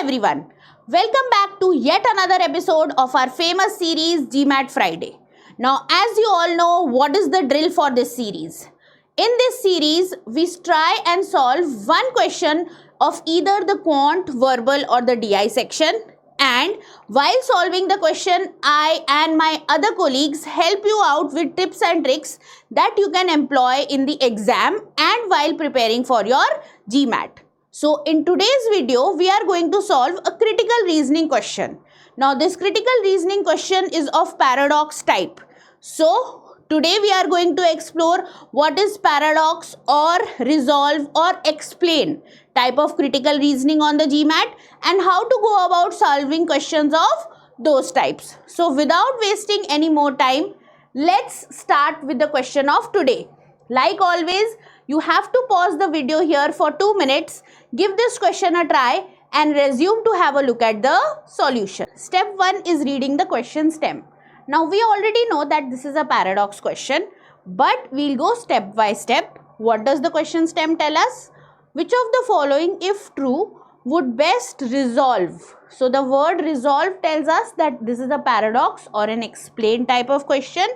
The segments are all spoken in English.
everyone. Welcome back to yet another episode of our famous series GMAT Friday. Now, as you all know, what is the drill for this series? In this series, we try and solve one question of either the quant, verbal or the DI section. And while solving the question, I and my other colleagues help you out with tips and tricks that you can employ in the exam and while preparing for your GMAT. So in today's video, we are going to solve a critical reasoning question. Now this critical reasoning question is of paradox type. So today we are going to explore what is paradox or resolve or explain type of critical reasoning on the GMAT and how to go about solving questions of those types. So without wasting any more time, let's start with the question of today. Like always, you have to pause the video here for 2 minutes, give this question a try and resume to have a look at the solution. Step 1 is reading the question stem. Now we already know that this is a paradox question, but we'll go step by step. What does the question stem tell us? Which of the following, if true, would best resolve? So the word resolve tells us that this is a paradox or an explain type of question.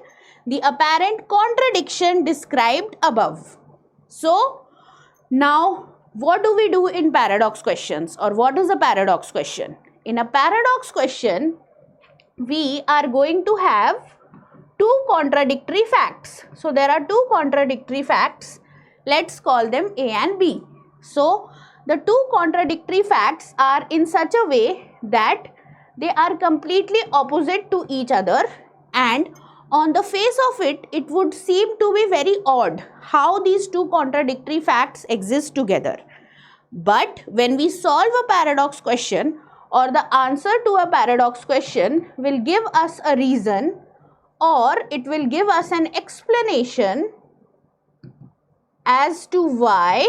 The apparent contradiction described above. So now what do we do in paradox questions, or what is a paradox question? In a paradox question, we are going to have two contradictory facts. So there are two contradictory facts. Let's call them A and B. So the two contradictory facts are in such a way that they are completely opposite to each other, and on the face of it, it would seem to be very odd how these two contradictory facts exist together. But when we solve a paradox question, or the answer to a paradox question will give us a reason, or it will give us an explanation as to why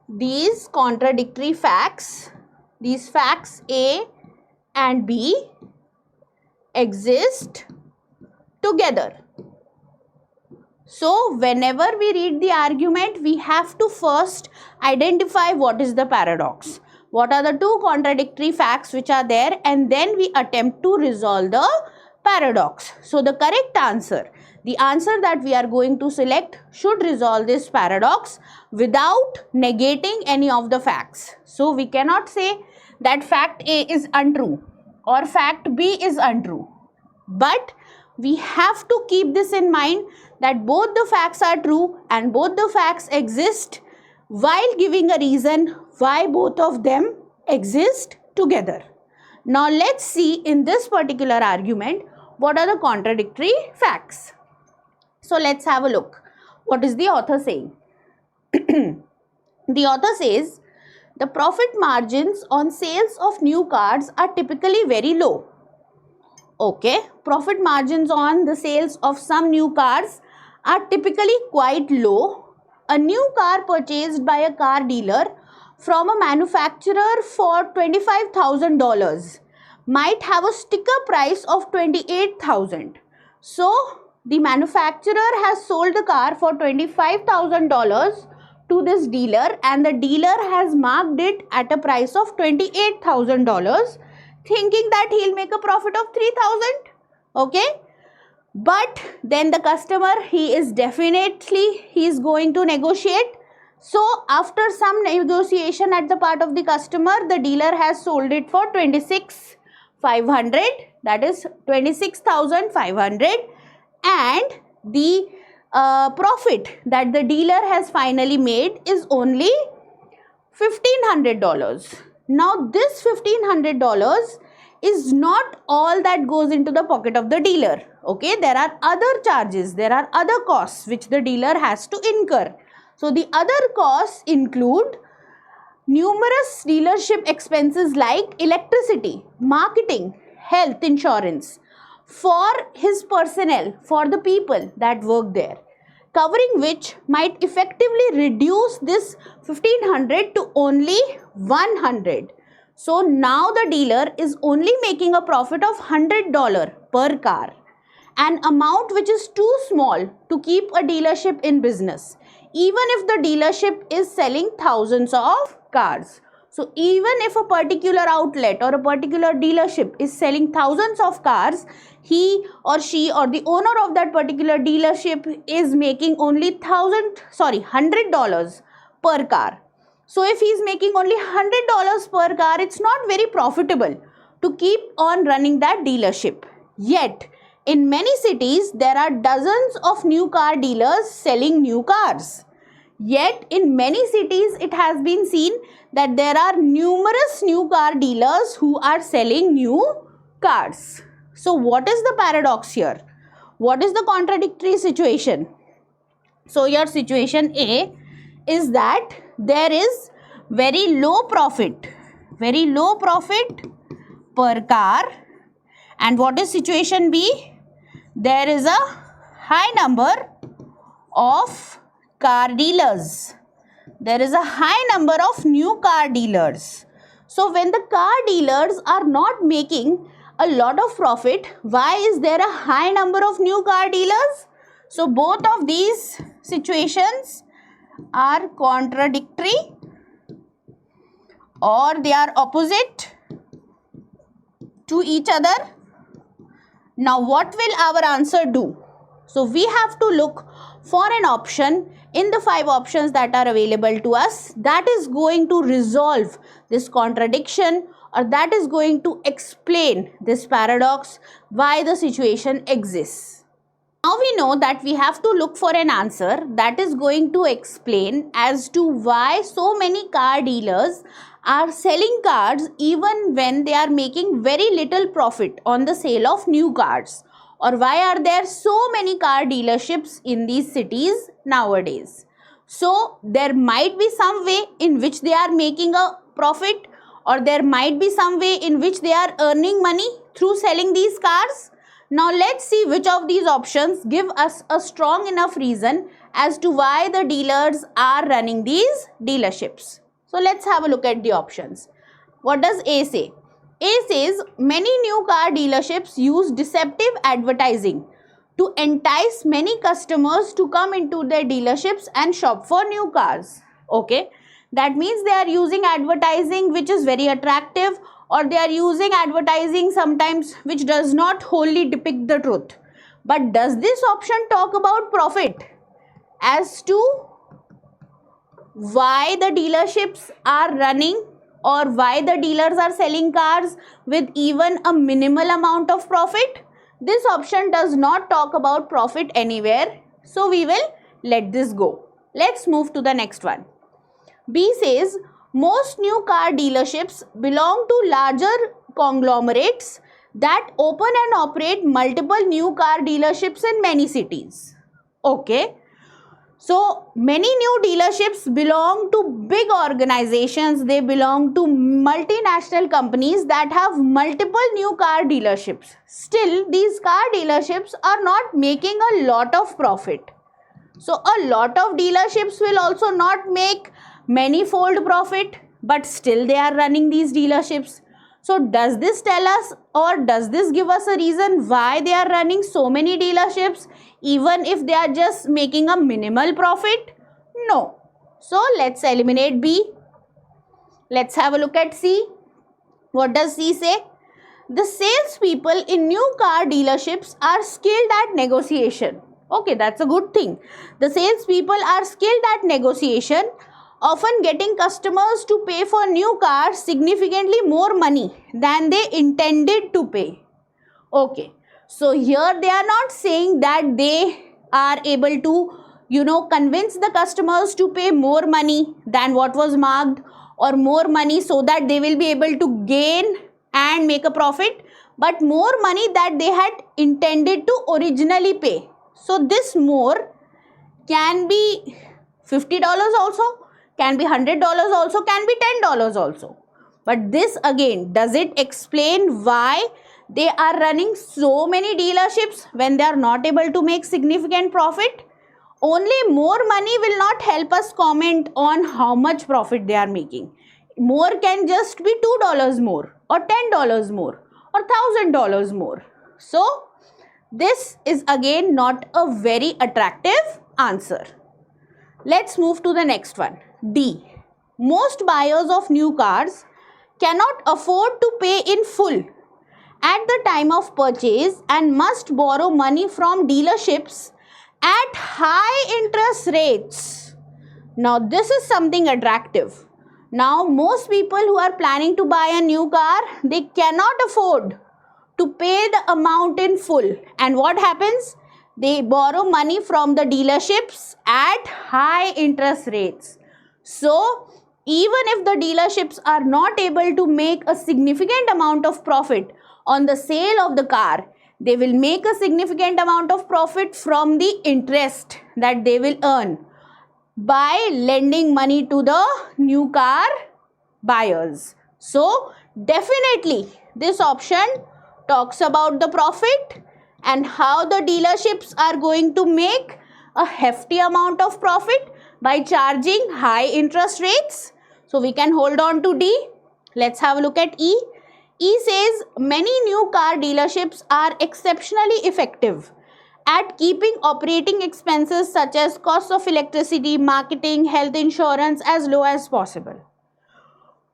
these contradictory facts, these facts A and B, exist together. So whenever we read the argument, we have to first identify what is the paradox, what are the two contradictory facts which are there, and then we attempt to resolve the paradox. So the correct answer, the answer that we are going to select, should resolve this paradox without negating any of the facts. So we cannot say that fact A is untrue or fact B is untrue, but we have to keep this in mind that both the facts are true and both the facts exist, while giving a reason why both of them exist together. Now let's see in this particular argument what are the contradictory facts. So let's have a look. What is the author saying? The author says the profit margins on sales of new cars are typically very low. Okay, profit margins on the sales of some new cars are typically quite low. A new car purchased by a car dealer from a manufacturer for $25,000 might have a sticker price of $28,000. So the manufacturer has sold the car for $25,000 to this dealer, and the dealer has marked it at a price of $28,000, thinking that he'll make a profit of 3,000. Okay, but then the customer, he is going to negotiate. So after some negotiation at the part of the customer, the dealer has sold it for 26,500, that is 26,500, and the profit that the dealer has finally made is only $1,500. Now this $1,500 is not all that goes into the pocket of the dealer. Okay, there are other charges, there are other costs which the dealer has to incur. So the other costs include numerous dealership expenses like electricity, marketing, health insurance for his personnel, for the people that work there, covering which might effectively reduce this 1,500 to only 100. So now the dealer is only making a profit of $100 per car, an amount which is too small to keep a dealership in business. even if the dealership is selling thousands of cars. So even if a particular outlet or a particular dealership is selling thousands of cars, he or she or the owner of that particular dealership is making only $100 per car. So if he is making only $100 per car, it's not very profitable to keep on running that dealership. Yet, in many cities, there are dozens of new car dealers selling new cars. Yet, in many cities, it has been seen that there are numerous new car dealers who are selling new cars. So, what is the paradox here? What is the contradictory situation? So, your situation A is that there is very low profit per car. And what is situation B? There is a high number of car dealers. There is a high number of new car dealers. So when the car dealers are not making a lot of profit, why is there a high number of new car dealers? So both of these situations are contradictory or they are opposite to each other. Now what will our answer do? So we have to look for an option in the 5 options that are available to us that is going to resolve this contradiction or that is going to explain this paradox, why the situation exists. Now we know that we have to look for an answer that is going to explain as to why so many car dealers are selling cars even when they are making very little profit on the sale of new cars, or why are there so many car dealerships in these cities nowadays. So there might be some way in which they are making a profit, or there might be some way in which they are earning money through selling these cars. Now let's see which of these options give us a strong enough reason as to why the dealers are running these dealerships. So let's have a look at the options. What does A say? A says many new car dealerships use deceptive advertising to entice many customers to come into their dealerships and shop for new cars. Okay, that means they are using advertising which is very attractive, or they are using advertising sometimes which does not wholly depict the truth. But does this option talk about profit as to why the dealerships are running or why the dealers are selling cars with even a minimal amount of profit? This option does not talk about profit anywhere, so we will let this go. Let's move to the next one. B says most new car dealerships belong to larger conglomerates that open and operate multiple new car dealerships in many cities. Okay. So many new dealerships belong to big organizations, they belong to multinational companies that have multiple new car dealerships. Still, these car dealerships are not making a lot of profit. So a lot of dealerships will also not make manifold profit, but still they are running these dealerships. So does this tell us or does this give us a reason why they are running so many dealerships even if they are just making a minimal profit? No. So let's eliminate B. Let's have a look at C. What does C say? The salespeople in new car dealerships are skilled at negotiation. Okay, that's a good thing. The salespeople are skilled at negotiation, often getting customers to pay for new cars significantly more money than they intended to pay. Okay, so here they are not saying that they are able to, convince the customers to pay more money than what was marked or more money so that they will be able to gain and make a profit, but more money that they had intended to originally pay. So this more can be $50 also, can be $100 also, can be $10 also. But this again, does it explain why they are running so many dealerships when they are not able to make significant profit? Only more money will not help us comment on how much profit they are making. More can just be $2 more or $10 more or $1,000 more. So this is again not a very attractive answer. Let's move to the next one. D. Most buyers of new cars cannot afford to pay in full at the time of purchase and must borrow money from dealerships at high interest rates. Now this is something attractive. Now most people who are planning to buy a new car, they cannot afford to pay the amount in full. And what happens? They borrow money from the dealerships at high interest rates. So even if the dealerships are not able to make a significant amount of profit on the sale of the car, they will make a significant amount of profit from the interest that they will earn by lending money to the new car buyers. So definitely this option talks about the profit and how the dealerships are going to make a hefty amount of profit by charging high interest rates. So we can hold on to D. Let's have a look at E. E says many new car dealerships are exceptionally effective at keeping operating expenses such as costs of electricity, marketing, health insurance as low as possible.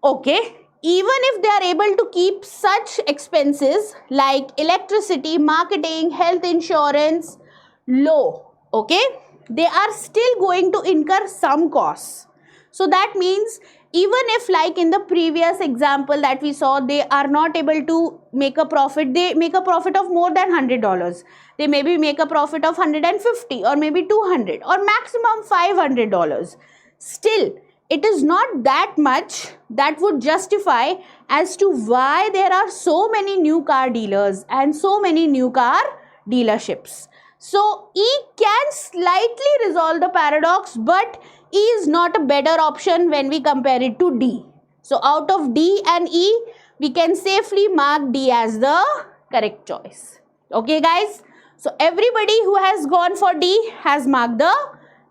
Okay, even if they are able to keep such expenses like electricity, marketing, health insurance low, okay, they are still going to incur some costs. So that means even if, like in the previous example that we saw, they are not able to make a profit, they make a profit of more than $100. They maybe make a profit of 150 or maybe 200 or maximum $500. Still, it is not that much that would justify as to why there are so many new car dealers and so many new car dealerships. So E can slightly resolve the paradox, but E is not a better option when we compare it to D. So out of D and E, we can safely mark D as the correct choice. Okay guys, so everybody who has gone for D has marked the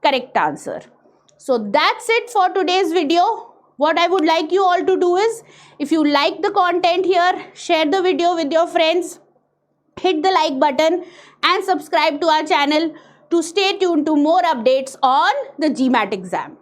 correct answer. So that's it for today's video. What I would like you all to do is, if you like the content here, share the video with your friends, hit the like button and subscribe to our channel to stay tuned to more updates on the GMAT exam.